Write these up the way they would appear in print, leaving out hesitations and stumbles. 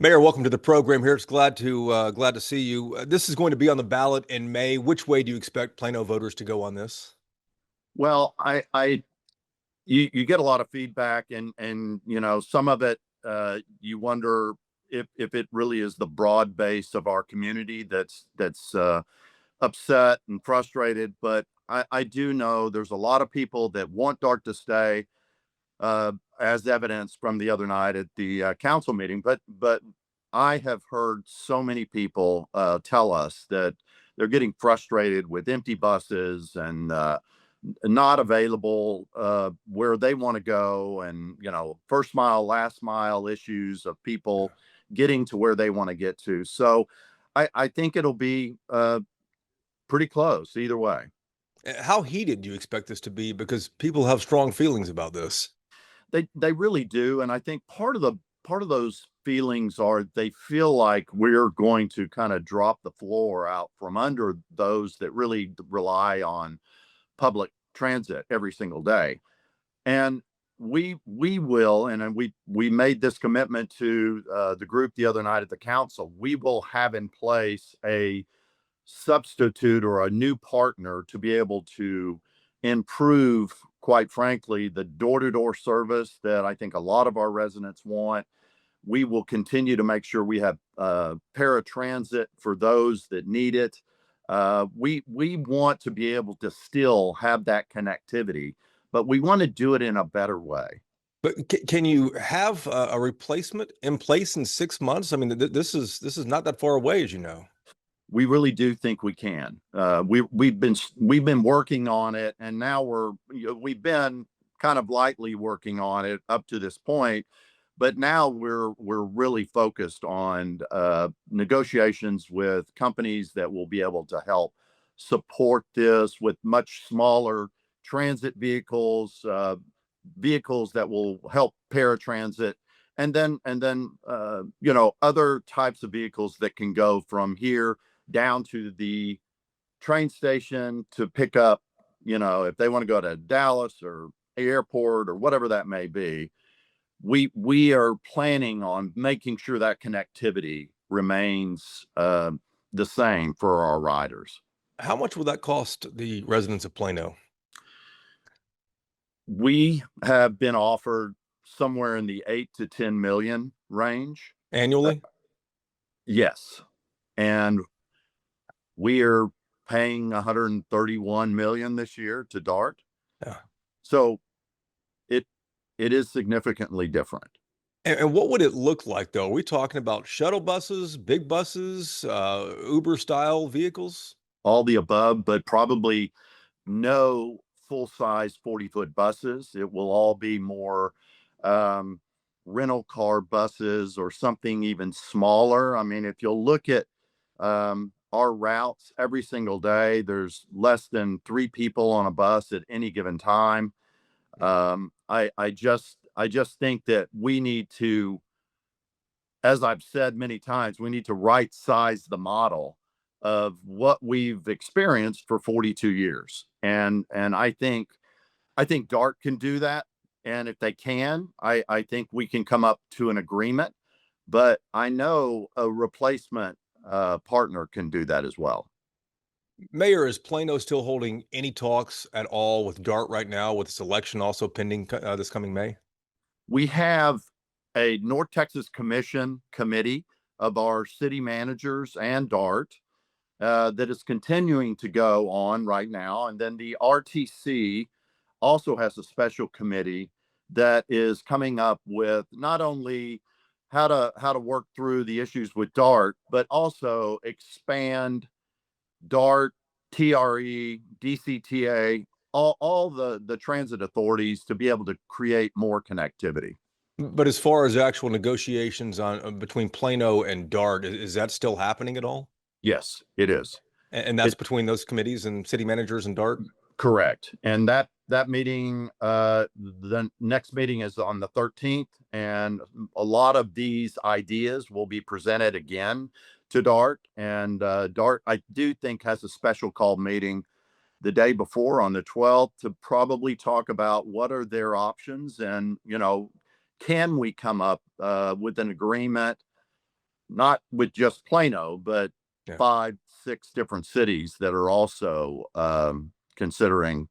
Mayor, welcome to the program here. It's glad to see you. This is going to be on the ballot in May. Which way do you expect Plano voters to go on this? Well, you get a lot of feedback, and some of it, you wonder if it really is the broad base of our community that's upset and frustrated. But I do know there's a lot of people that want Dart to stay, as evidenced from the other night at the council meeting. But I have heard so many people tell us that they're getting frustrated with empty buses and not available where they want to go, and first mile last mile issues of people getting to where they want to get to. So I think it'll be pretty close either way. How heated do you expect this to be? Because people have strong feelings about this. They really do, and I think part of those feelings are they feel like we're going to kind of drop the floor out from under those that really rely on public transit every single day. And we will, and we made this commitment to the group the other night at the council. We will have in place a substitute or a new partner to be able to improve, quite frankly, the door-to-door service that I think a lot of our residents want. We will continue to make sure we have paratransit for those that need it. We want to be able to still have that connectivity, but we want to do it in a better way. But can you have a replacement in place in 6 months? I mean, this is not that far away, as you know. We really do think we can. We've been working on it, and now we've been kind of lightly working on it up to this point, but now we're really focused on negotiations with companies that will be able to help support this with much smaller transit vehicles, vehicles that will help paratransit, and then other types of vehicles that can go from here down to the train station to pick up, if they want to go to Dallas or airport or whatever that may be. We are planning on making sure that connectivity remains the same for our riders. How much will that cost the residents of Plano We have been offered somewhere in the 8 to 10 million range. Uh, annually? yes, and we are paying 131 million this year to Dart. Yeah. So it it is significantly different. And what would it look like, though? Are we talking about shuttle buses, big buses, Uber style vehicles? All the above, but probably no full size 40-foot buses. It will all be more um, rental car buses or something even smaller. I mean, if you'll look at our routes every single day, there's less than three people on a bus at any given time. I just think that we need to, as I've said many times, we need to right size the model of what we've experienced for 42 years. And I think Dart can do that. And if they can, I think we can come up to an agreement. But I know a replacement partner can do that as well. Mayor, is Plano still holding any talks at all with DART right now, with this election also pending this coming May? We have a North Texas Commission committee of our city managers and Dart that is continuing to go on right now. And then the RTC also has a special committee that is coming up with not only how to work through the issues with Dart, but also expand Dart, TRE, DCTA, all the transit authorities to be able to create more connectivity. But as far as actual negotiations on between Plano and DART, is that still happening at all? Yes, it is. And that's It between those committees and city managers and DART? Correct. And that meeting, the next meeting is on the 13th, and a lot of these ideas will be presented again to Dart. And Dart, I do think, has a special call meeting the day before on the 12th to probably talk about what are their options, and can we come up with an agreement not with just Plano, but Yeah. 5, 6 different cities that are also considering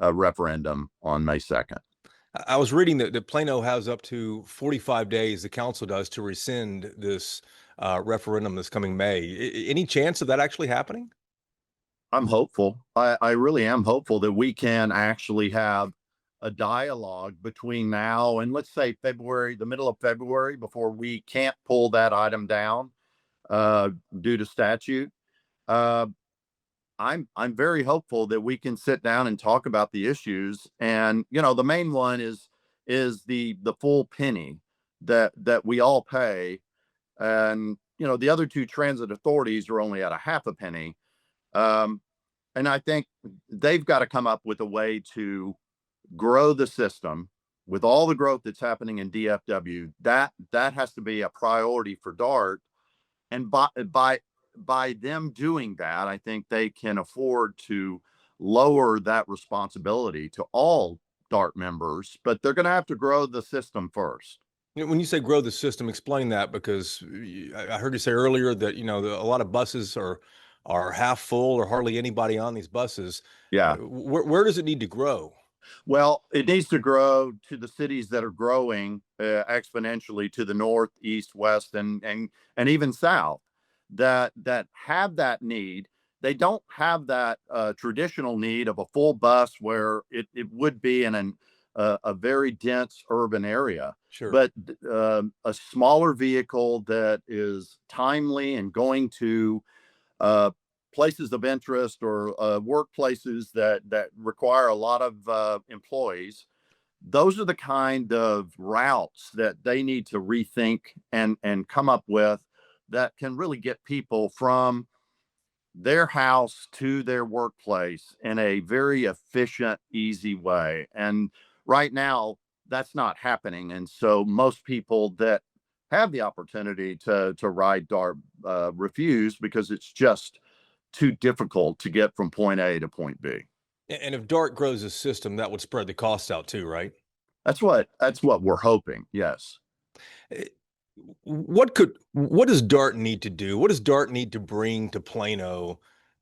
a referendum on May 2nd. I was reading that Plano has up to 45 days, the council does, to rescind this referendum this coming May. Any chance of that actually happening? I'm hopeful. I really am hopeful that we can actually have a dialogue between now and, let's say, February, the middle of February, before we can't pull that item down uh, due to statute. Uh, I'm very hopeful that we can sit down and talk about the issues. And the main one is the full penny that we all pay, and the other two transit authorities are only at a half a penny. Um, and I think they've got to come up with a way to grow the system with all the growth that's happening in DFW. That has to be a priority for DART. And by them doing that, I think they can afford to lower that responsibility to all DART members, but they're going to have to grow the system first. When you say grow the system, explain that, because I heard you say earlier that a lot of buses are half full or hardly anybody on these buses. Yeah. Where does it need to grow? Well, it needs to grow to the cities that are growing exponentially to the north, east, west, and even south, that have that need. They don't have that traditional need of a full bus where it would be in a very dense urban area, Sure. but a smaller vehicle that is timely and going to uh, places of interest or workplaces that require a lot of employees. Those are the kind of routes that they need to rethink and come up with that can really get people from their house to their workplace in a very efficient, easy way. And right now, that's not happening. And so most people that have the opportunity to ride DART refuse because it's just too difficult to get from point A to point B. And if DART grows a system, that would spread the costs out too, right? That's what we're hoping. Yes. Eh, what does DART need to do? What does DART need to bring to Plano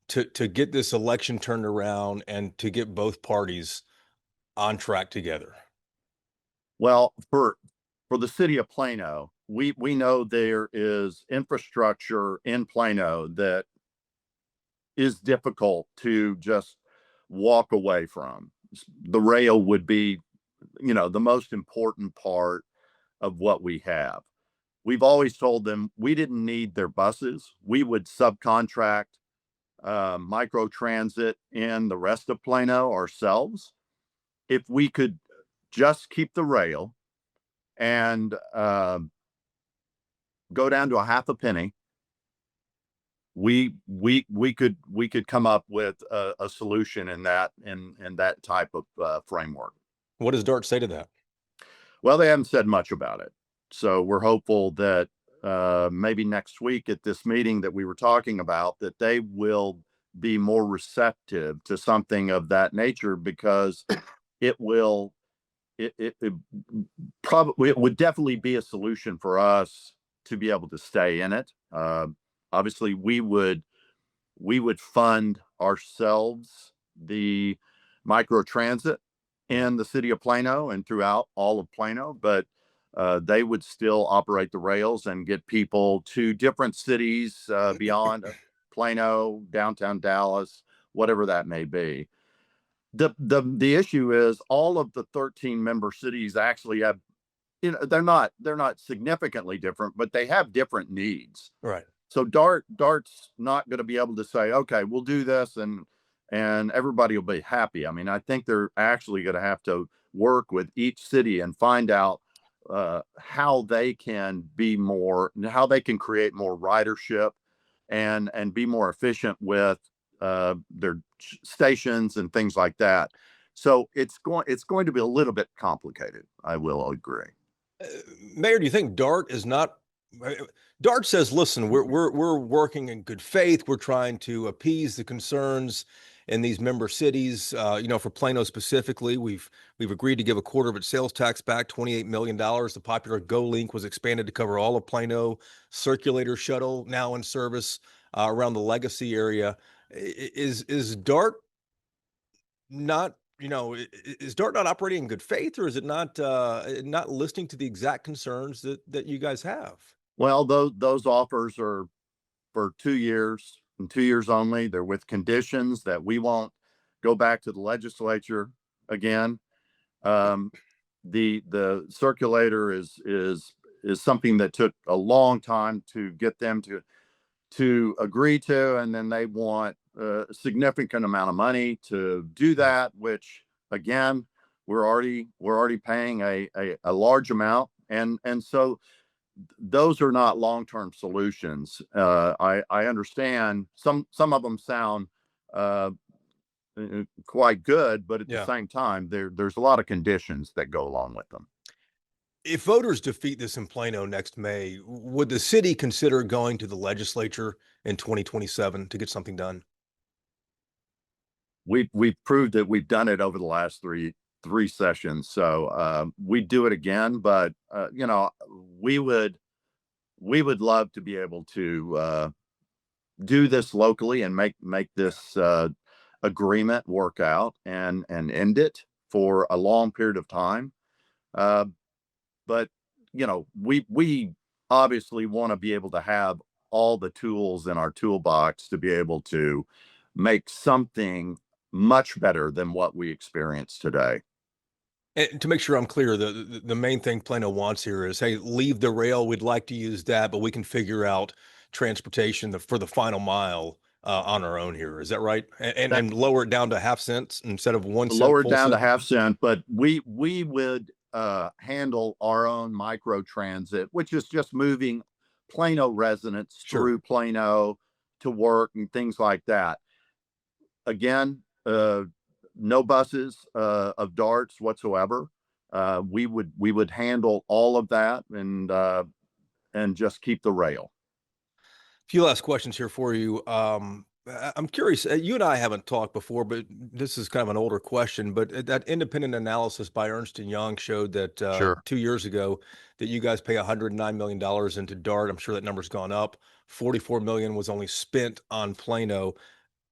to get this election turned around and to get both parties on track together? Well, for the city of Plano, we know there is infrastructure in Plano that is difficult to just walk away from. The rail would be, the most important part of what we have. We've always told them we didn't need their buses. We would subcontract micro transit in the rest of Plano ourselves. If we could just keep the rail and go down to a half a penny, we could come up with a solution in that type of framework. What does DART say to that? Well, they haven't said much about it, so we're hopeful that maybe next week at this meeting that we were talking about, that they will be more receptive to something of that nature, because it will it probably it would definitely be a solution for us to be able to stay in it. Obviously, we would fund ourselves the micro transit in the city of Plano and throughout all of Plano, but they would still operate the rails and get people to different cities beyond Plano, downtown Dallas, whatever that may be. The issue is all of the 13 member cities actually have, they're not significantly different, but they have different needs. Right. So DART's not going to be able to say, okay, we'll do this and everybody will be happy. I mean, I think they're actually going to have to work with each city and find out how they can how they can create more ridership and be more efficient with their stations and things like that. So it's going to be a little bit complicated. I will agree. Uh, Mayor, do you think DART is not? DART says, "Listen, we're working in good faith. We're trying to appease the concerns in these member cities. For Plano specifically, we've agreed to give a quarter of its sales tax back, $28 million. The popular Go Link was expanded to cover all of Plano. Circulator shuttle now in service around the Legacy area. Is DART not is DART not operating in good faith, or is it not listening to the exact concerns that you guys have? Well, those offers are for 2 years and 2 years only. They're with conditions that we won't go back to the legislature again. Um, the circulator is something that took a long time to get them to agree to, and then they want a significant amount of money to do that, which again we're already paying a large amount, and so those are not long-term solutions. I understand some of them sound uh, quite good, but at the Yeah. same time, there's a lot of conditions that go along with them. If voters defeat this in Plano next May, would the city consider going to the legislature in 2027 to get something done? We've proved that we've done it over the last three sessions, so we do it again. But we would we would love to be able to do this locally and make this agreement work out and end it for a long period of time. Uh, but we obviously want to be able to have all the tools in our toolbox to be able to make something much better than what we experience today. And to make sure I'm clear, the main thing Plano wants here is, hey, leave the rail. We'd like to use that, but we can figure out transportation for the final mile on our own here. Is that right? That And lower it down to half cents instead of 1 cent, lowered full down to cent. half cent, but we would handle our own micro transit, which is just moving Plano residents Sure. through Plano to work and things like that. Again, no buses of darts whatsoever. We would handle all of that and just keep the rail. Few last questions here for you. I'm curious. You and I haven't talked before, but this is kind of an older question. But that independent analysis by Ernst and Young showed that Sure. 2 years ago that you guys pay $109 million into DART. I'm sure that number's gone up. 44 million was only spent on Plano.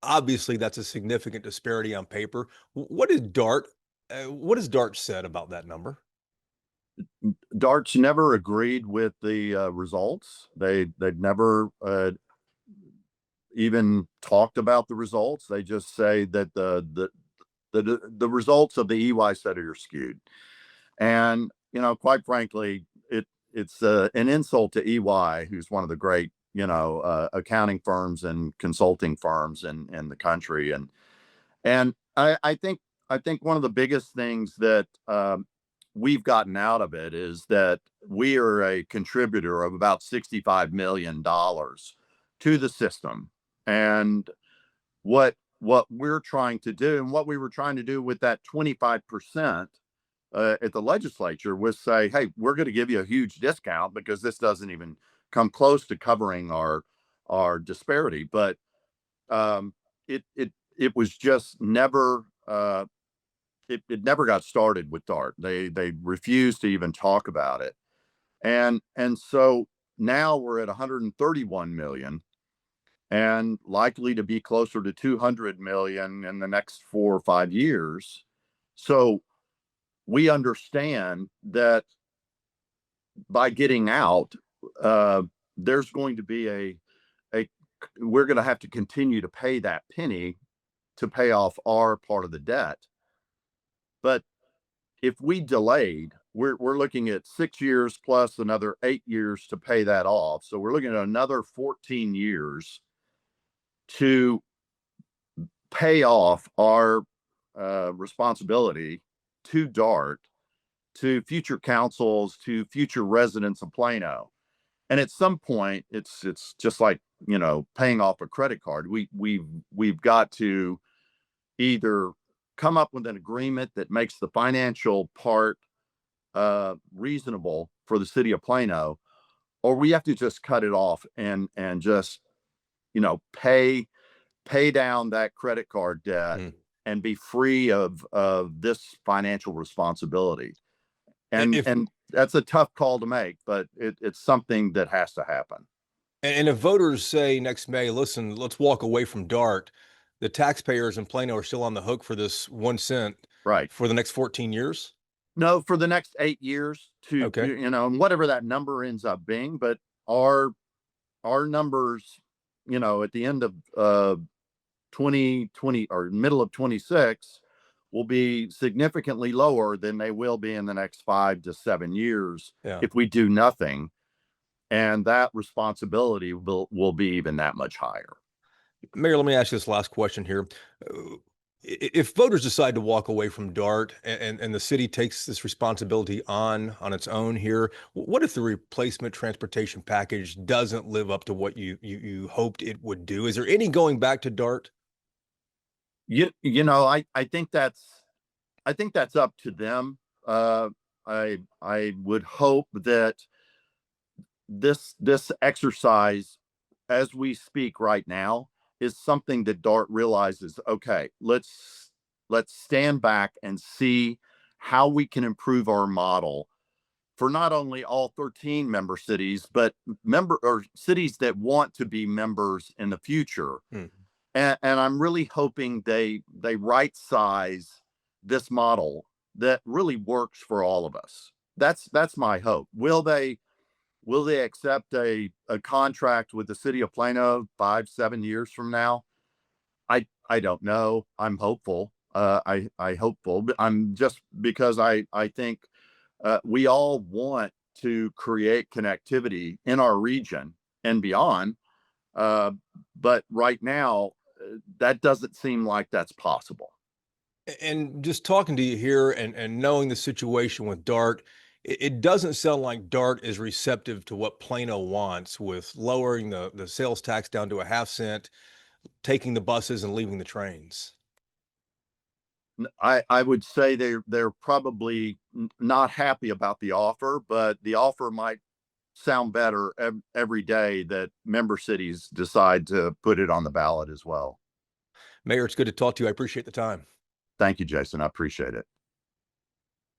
Obviously, that's a significant disparity on paper. What is DART? What has DART said about that number? Darts never agreed with the results. They've never even talked about the results. They just say that the results of the EY study are skewed. And quite frankly, it's an insult to EY, who's one of the great accounting firms and consulting firms in the country. And I think one of the biggest things that we've gotten out of it is that we are a contributor of about $65 million to the system. And what we're trying to do, and what we were trying to do with that 25% at the legislature, was say, hey, we're going to give you a huge discount because this doesn't even come close to covering our disparity. But it was just never it never got started with DART. They refused to even talk about it, and so now we're at 131 million and likely to be closer to 200 million in the next 4 or 5 years. So we understand that by getting out, uh, there's going to be a we're going to have to continue to pay that penny to pay off our part of the debt. But if we delayed, we're looking at 6 years plus another 8 years to pay that off. So we're looking at another 14 years to pay off our responsibility to DART, to future councils, to future residents of Plano. And at some point, it's just like paying off a credit card. We've got to either come up with an agreement that makes the financial part reasonable for the city of Plano, or we have to just cut it off and just pay pay down that credit card debt Mm. and be free of this financial responsibility. If And that's a tough call to make, but it's something that has to happen. and if voters say next May, listen, let's walk away from DART, the taxpayers in Plano are still on the hook for this 1 cent Right. for the next 14 years. No, for the next 8 years to, Okay. and whatever that number ends up being, but our our numbers, at the end of 2020 or middle of 26 will be significantly lower than they will be in the next 5 to 7 years Yeah. if we do nothing. And that responsibility will be even that much higher. Mayor, let me ask you this last question here. Uh, If voters decide to walk away from DART and the city takes this responsibility on its own here, what if the replacement transportation package doesn't live up to what you hoped it would do? Is there any going back to DART? I think that's up to them. I would hope that this exercise, as we speak right now, is something that DART realizes. Okay, let's stand back and see how we can improve our model for not only all 13 member cities, but member or cities that want to be members in the future. Hmm. And I'm really hoping they right size this model that really works for all of us. That's my hope. Will they accept a contract with the city of Plano 5 7 years from now? I don't know. I'm hopeful. I hopeful, but I'm just because I think we all want to create connectivity in our region and beyond. Uh, but right now, that doesn't seem like that's possible. And just talking to you here and knowing the situation with DART, it doesn't sound like DART is receptive to what Plano wants with lowering the sales tax down to a half cent, taking the buses and leaving the trains. I would say they're probably not happy about the offer, but the offer might sound better every day that member cities decide to put it on the ballot as well. Mayor, it's good to talk to you. I appreciate the time. Thank you, Jason. I appreciate it.